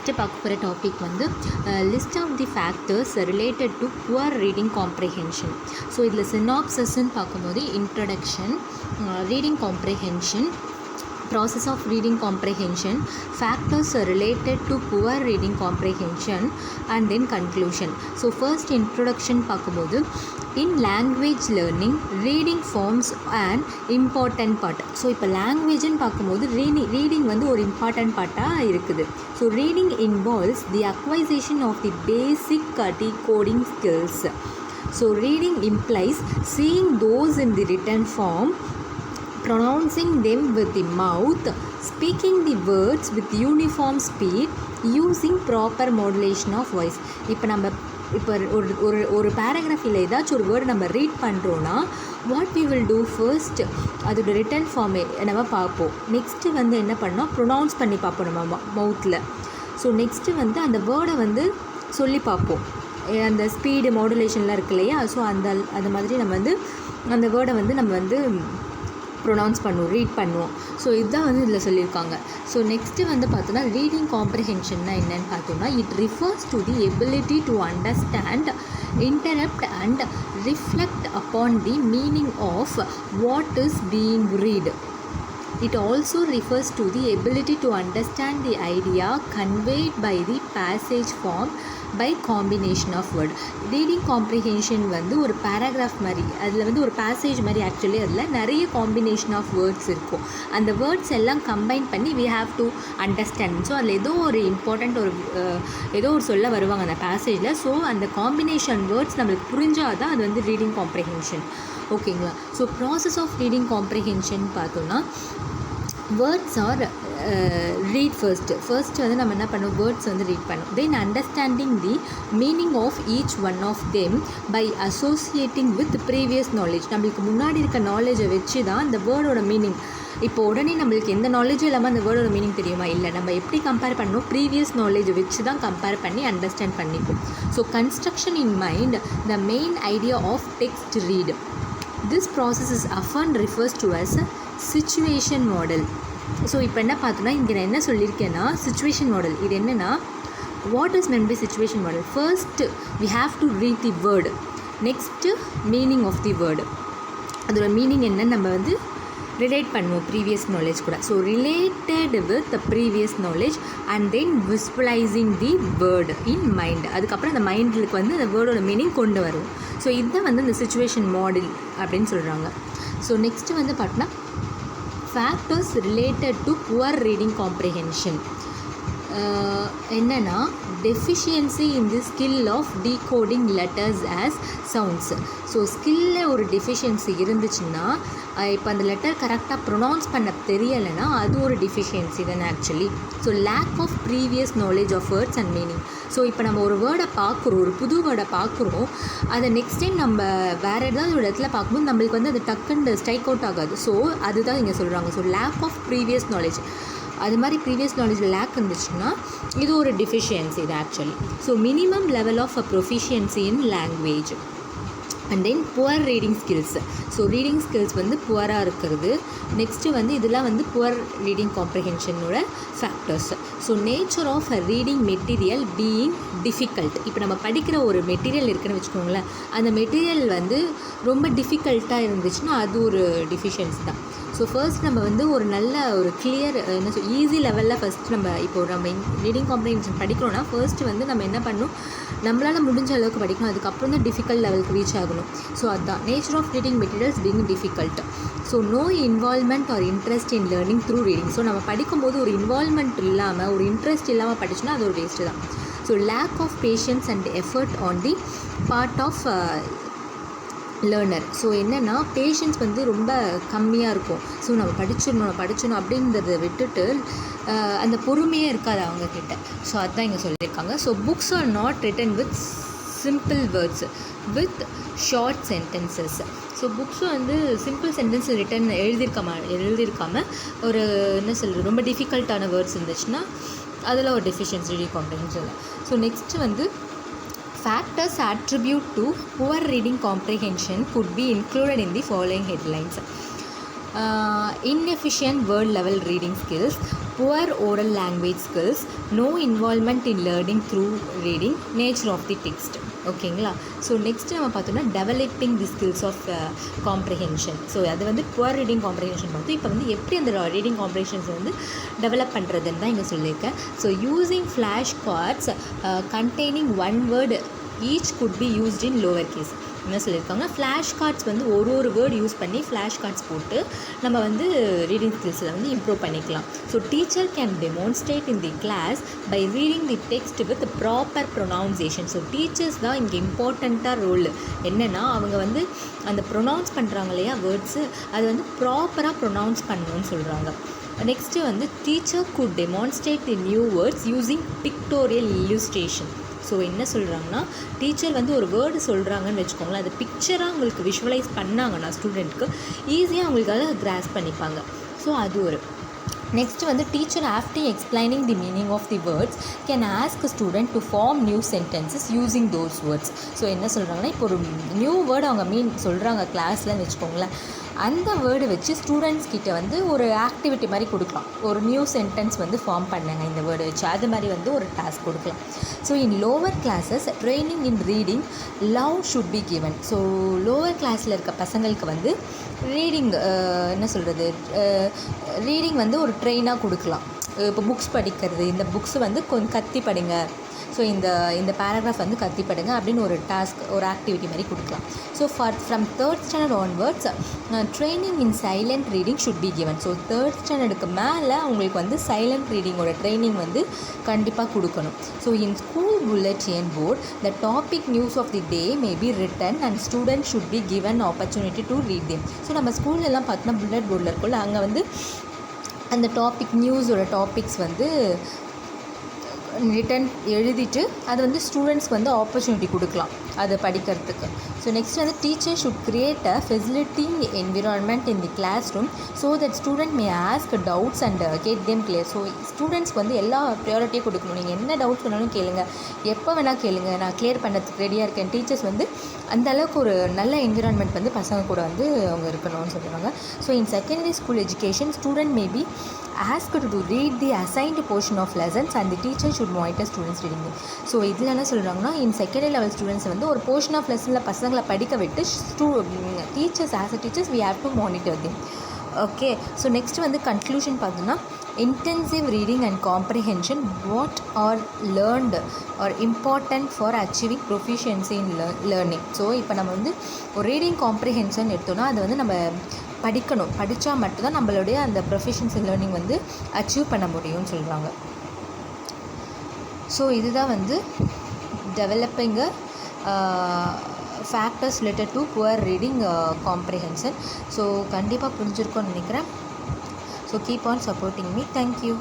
பார்க்க போகிற டாபிக் வந்து list of the factors related to poor reading comprehension. So இதில் சினாப்சஸ்ன்னு பார்க்கும்போது introduction, reading comprehension, process of reading comprehension, factors related to poor reading comprehension, and then conclusion. So first introduction பார்க்கும்போது in language learning reading forms an important part. So இப்போ லாங்குவேஜ்னு பார்க்கும்போது reading வந்து ஒரு important பார்ட்டாக இருக்குது. So reading involves the acquisition of the basic decoding skills. So reading implies seeing those in the written form, pronouncing them with the mouth, speaking the words with uniform speed, using proper modulation of voice. இப்போ ஒரு பேராகிராஃபில் ஏதாச்சும் ஒரு word நம்ம read பண்ணுறோன்னா what we will do first அதோட written format நம்ம பார்ப்போம். Next வந்து என்ன பண்ணோம், ப்ரொனவுன்ஸ் பண்ணி பார்ப்போம் நம்ம மவுத்தில். ஸோ நெக்ஸ்ட்டு வந்து அந்த வேர்டை வந்து சொல்லி பார்ப்போம். அந்த ஸ்பீடு மாடுலேஷன்லாம் இருக்கு இல்லையா, ஸோ அந்த மாதிரி நம்ம வந்து அந்த வேர்டை வந்து நம்ம வந்து ப்ரொனவுன்ஸ் பண்ணுவோம், ரீட் பண்ணுவோம். ஸோ இதுதான் வந்து இதில் சொல்லியிருக்காங்க. ஸோ நெக்ஸ்ட்டு வந்து பார்த்தோன்னா ரீடிங் காம்ப்ரிஹென்ஷன்னா என்னென்னு பார்த்தோம்னா it refers to the ability to understand, interrupt and reflect upon the meaning of what is being read. It also refers to the ability to understand the idea conveyed by the passage formed by combination of word. Reading comprehension வந்து ஒரு paragraph மாதிரி, அதில் வந்து ஒரு passage மாதிரி actually அதில் நிறைய combination of words இருக்கும். அந்த வேர்ட்ஸ் எல்லாம் கம்பைன் பண்ணி we have to understand. So அதில் ஏதோ ஒரு இம்பார்ட்டண்ட் ஏதோ ஒரு சொல்ல வருவாங்க அந்த பேசேஜில். ஸோ அந்த காம்பினேஷன் வேர்ட்ஸ் நம்மளுக்கு புரிஞ்சால் தான் அது வந்து ரீடிங் காம்ப்ரிஹென்ஷன். ஓகேங்களா? So process of reading comprehension பார்த்தோன்னா வேர்ட்ஸ் ஆர் ரீட் ஃபர்ஸ்ட் வந்து நம்ம என்ன பண்ணுவோம், வேர்ட்ஸ் வந்து ரீட் பண்ணுவோம். Then understanding the meaning of each one of them by associating with previous knowledge. நம்மளுக்கு முன்னாடி இருக்க நாலேஜை வச்சு தான் இந்த வேர்டோட மீனிங். இப்போ உடனே நம்மளுக்கு எந்த நாலேஜும் இல்லாமல் அந்த வேர்டோட மீனிங் தெரியுமா? இல்லை, நம்ம எப்படி கம்பேர் பண்ணணும், ப்ரீவியஸ் நாலேஜை வச்சு தான் கம்பேர் பண்ணி அண்டர்ஸ்டாண்ட் பண்ணிப்போம். So construction in mind the main idea of text read. This process is often refers to as a situation model. So இப்போ என்ன பார்த்தோன்னா இங்கே நான் என்ன சொல்லியிருக்கேன்னா சிச்சுவேஷன் மாடல். இது என்னென்னா what is meant by situation model? First we have to read the word, next meaning of the word. அதோட meaning என்னன்னு நம்ம வந்து ரிலேட் பண்ணுவோம் ப்ரீவியஸ் நாலேஜ் கூட. So related with the previous knowledge and then visualizing the word in mind. அதுக்கப்புறம் அந்த மைண்டுக்கு வந்து அந்த வேர்டோட மீனிங் கொண்டு வரும். ஸோ இதுதான் வந்து இந்த சிச்சுவேஷன் மாடல் அப்படின்னு சொல்கிறாங்க. ஸோ நெக்ஸ்ட்டு வந்து பார்த்தோன்னா factors related to poor reading comprehension என்னென்னா deficiency in the skill of decoding letters as sounds. So ஸ்கில்ல ஒரு டெஃபிஷியன்சி இருந்துச்சுன்னா, இப்போ அந்த லெட்டர் கரெக்டாக ப்ரொனவுன்ஸ் பண்ண தெரியலைன்னா அது ஒரு டெஃபிஷியன்சி தானே actually. So lack of previous knowledge of words and meaning. So இப்போ நம்ம ஒரு வேர்டை பார்க்குறோம், ஒரு புது வேர்டை பார்க்குறோம், அதை நெக்ஸ்ட் டைம் நம்ம வேறு ஏதாவது ஒரு இடத்துல பார்க்கும்போது நம்மளுக்கு வந்து அது டக்குன்னு ஸ்ட்ரைக் அவுட் ஆகாது. ஸோ அதுதான் இங்கே சொல்கிறாங்க. So lack of previous knowledge, அது மாதிரி ப்ரீவியஸ் நாலேஜில் லேக் இருந்துச்சுன்னா இது ஒரு டெஃபிஷியன்சி இது actually. So minimum level of proficiency in language and then poor reading skills. So reading skills வந்து புவராக இருக்கிறது. நெக்ஸ்ட்டு வந்து இதெல்லாம் வந்து புவர் ரீடிங் காம்ப்ரிஹென்ஷனோட factors. So nature of reading material being difficult. இப்போ நம்ம படிக்கிற ஒரு மெட்டீரியல் இருக்குன்னு வச்சுக்கோங்களேன், அந்த மெட்டீரியல் வந்து ரொம்ப டிஃபிகல்ட்டாக இருந்துச்சுன்னா அது ஒரு டெஃபிஷியன்சி தான். ஸோ ஃபர்ஸ்ட் நம்ம வந்து ஒரு நல்ல ஒரு கிளியர் ஈஸி லெவலில் ஃபஸ்ட் நம்ம இப்போ நம்ம ரீடிங் காம்ப்ரிஹென்ஷன் படிக்கிறோன்னா ஃபர்ஸ்ட் வந்து நம்ம என்ன பண்ணணும், நம்மளால் முடிஞ்ச அளவுக்கு படிக்கணும். அதுக்கப்புறம் தான் டிஃபிகல்ட் லெவலுக்கு ரீச் ஆகணும். ஸோ அதுதான் nature of reading materials being difficult. So no involvement or interest in learning through reading. So நம்ம படிக்கும்போது ஒரு இன்வால்மெண்ட் இல்லாமல் ஒரு இன்ட்ரெஸ்ட் இல்லாமல் படிச்சுன்னா அது ஒரு வேஸ்ட்டு தான். So lack of patience and effort on the part of learner. So என்னென்னா பேஷன்ஸ் வந்து ரொம்ப கம்மியாக இருக்கும். ஸோ நம்ம படிச்சிடணும் அப்படின்றத விட்டுட்டு அந்த பொறுமையே இருக்காது அவங்கக்கிட்ட. ஸோ அதுதான் இங்கே சொல்லியிருக்காங்க. So books are not written with simple words with short sentences. So புக்ஸும் வந்து சிம்பிள் சென்டென்ஸ் எழுதியிருக்காமல் ஒரு என்ன சொல்கிறது ரொம்ப டிஃபிகல்ட்டான வேர்ட்ஸ் இருந்துச்சுன்னா அதில் ஒரு deficiency reading comprehension. So next வந்து factors attribute to poor reading comprehension could be included in the following headlines. inefficient word level reading skills, poor oral language skills, no involvement in learning through reading, nature of the text. ஓகேங்களா. So next நம்ம பார்த்தோம்னா developing the skills of comprehension. So அது வந்து poor reading comprehension பார்த்தோம். இப்போ வந்து எப்படி அந்த ரீடிங் காம்ப்ரிஹென்ஷன்ஸ் வந்து டெவலப் பண்ணுறதுன்னு தான் இங்கே சொல்லியிருக்கேன். So using flash cards containing one word each could be used in lower case. என்ன சொல்லியிருக்காங்க, ஃப்ளாஷ் கார்ட்ஸ் வந்து ஒரு வேர்டு யூஸ் பண்ணி ஃப்ளாஷ் கார்ட்ஸ் போட்டு நம்ம வந்து ரீடிங் ஸ்கில்ஸில் வந்து இம்ப்ரூவ் பண்ணிக்கலாம். So teacher can demonstrate in the class by reading the text with proper pronunciation. So teachers தான் இங்கே இம்பார்ட்டண்ட்டாக ரோல். என்னென்னா அவங்க வந்து அந்த ப்ரொனவுன்ஸ் பண்ணுறாங்க இல்லையா வேர்ட்ஸு, அது வந்து ப்ராப்பராக ப்ரொனவுன்ஸ் பண்ணணும்னு சொல்கிறாங்க. நெக்ஸ்ட்டு வந்து teacher could demonstrate the new words using pictorial illustration. So என்ன சொல்கிறாங்கன்னா, டீச்சர் வந்து ஒரு வேர்டு சொல்கிறாங்கன்னு வச்சுக்கோங்களேன், அது பிக்சராக உங்களுக்கு விஷுவலைஸ் பண்ணாங்கன்னா ஸ்டூடெண்ட்க்கு ஈஸியாக அவங்களுக்கு அதை கிராஸ் பண்ணிப்பாங்க. ஸோ அது ஒரு நெக்ஸ்ட் வந்து teacher after explaining the meaning of the words can ask student to form new sentences using those words. So என்ன சொல்கிறாங்கன்னா, இப்போ ஒரு நியூ வேர்டு அவங்க சொல்கிறாங்க கிளாஸ்லன்னு வச்சுக்கோங்களேன், அந்த வேர்டு வச்சு ஸ்டூடெண்ட்ஸ் கிட்ட வந்து ஒரு ஆக்டிவிட்டி மாதிரி கொடுக்கலாம். ஒரு நியூ சென்டென்ஸ் வந்து ஃபார்ம் பண்ணுங்க இந்த வேர்டு வச்சு, அது மாதிரி வந்து ஒரு டாஸ்க் கொடுக்கலாம். So in lower classes training in reading love should be given. So lower கிளாஸில் இருக்க பசங்களுக்கு வந்து ரீடிங் என்ன சொல்கிறது, ரீடிங் வந்து ஒரு ட்ரெயினாக கொடுக்கலாம். இப்போ புக்ஸ் படிக்கிறது, இந்த புக்ஸ் வந்து கொஞ்சம் கத்தி படிங்க, ஸோ இந்த பேராகிராஃப் வந்து கத்தி படுங்க அப்படின்னு ஒரு டாஸ்க், ஒரு ஆக்டிவிட்டி மாதிரி கொடுக்கலாம். So from third standard onwards training in silent reading should be given. So third ஸ்டாண்டர்டுக்கு மேலே அவங்களுக்கு வந்து சைலண்ட் ரீடிங்கோட ட்ரைனிங் வந்து கண்டிப்பாக கொடுக்கணும். So in school bulletin board the topic news of the day may be written and student should be given opportunity to read them. So நம்ம ஸ்கூல்லலாம் பார்த்தோன்னா புல்லட் போர்டில் இருக்குள்ள, அங்கே வந்து அந்த டாபிக் நியூஸோட டாபிக்ஸ் வந்து ரிட்டன் எழுதிட்டு அது வந்து ஸ்டூடெண்ட்ஸ்க்கு வந்து ஆப்பர்ச்சுனிட்டி கொடுக்கலாம் அதை படிக்கிறதுக்கு. ஸோ நெக்ஸ்ட் வந்து teacher should create a facilitating environment in the class room so that student may ask doubts and get them clear. So ஸ்டூடெண்ட்ஸ்க்கு வந்து எல்லா ப்ரியாரிட்டியும் கொடுக்கணும். நீங்கள் என்ன டவுட்ஸ் வேணாலும் கேளுங்க, எப்போ வேணால் கேளுங்க, நான் கிளியர் பண்ணுறதுக்கு ரெடியாக இருக்கேன். டீச்சர்ஸ் வந்து அந்த அளவுக்கு ஒரு நல்ல என்விரான்மெண்ட் வந்து பசங்க கூட வந்து அவங்க இருக்கணும்னு சொல்லுவாங்க. So in secondary school education student may be asked to read the assigned portion of lessons and the teacher should monitor students reading them. So இதில் என்ன சொல்கிறாங்கன்னா, இன் செகண்டரி லெவல் ஸ்டூடெண்ட்ஸ் வந்து ஒரு போர்ஷன் ஆஃப் லெசனில் பசங்களை படிக்க விட்டு teachers as a teachers we have to monitor them. Okay. So next வந்து கன்க்ளூஷன் பார்த்தோன்னா, intensive reading and comprehension what are learned are important for achieving proficiency in learning. So இப்போ நம்ம வந்து ஒரு ரீடிங் காம்ப்ரிஹென்ஷன் எடுத்தோன்னா அது வந்து நம்ம படிக்கணும், படித்தா மட்டும்தான் நம்மளுடைய அந்த ப்ரொஃபிஷியன்சி லேர்னிங் வந்து அச்சீவ் பண்ண முடியும்னு சொல்கிறாங்க. ஸோ இதுதான் வந்து developing factors related to poor reading comprehension. So கண்டிப்பாக புரிஞ்சிருக்கோன்னு நினைக்கிறேன். So keep on supporting me. Thank you.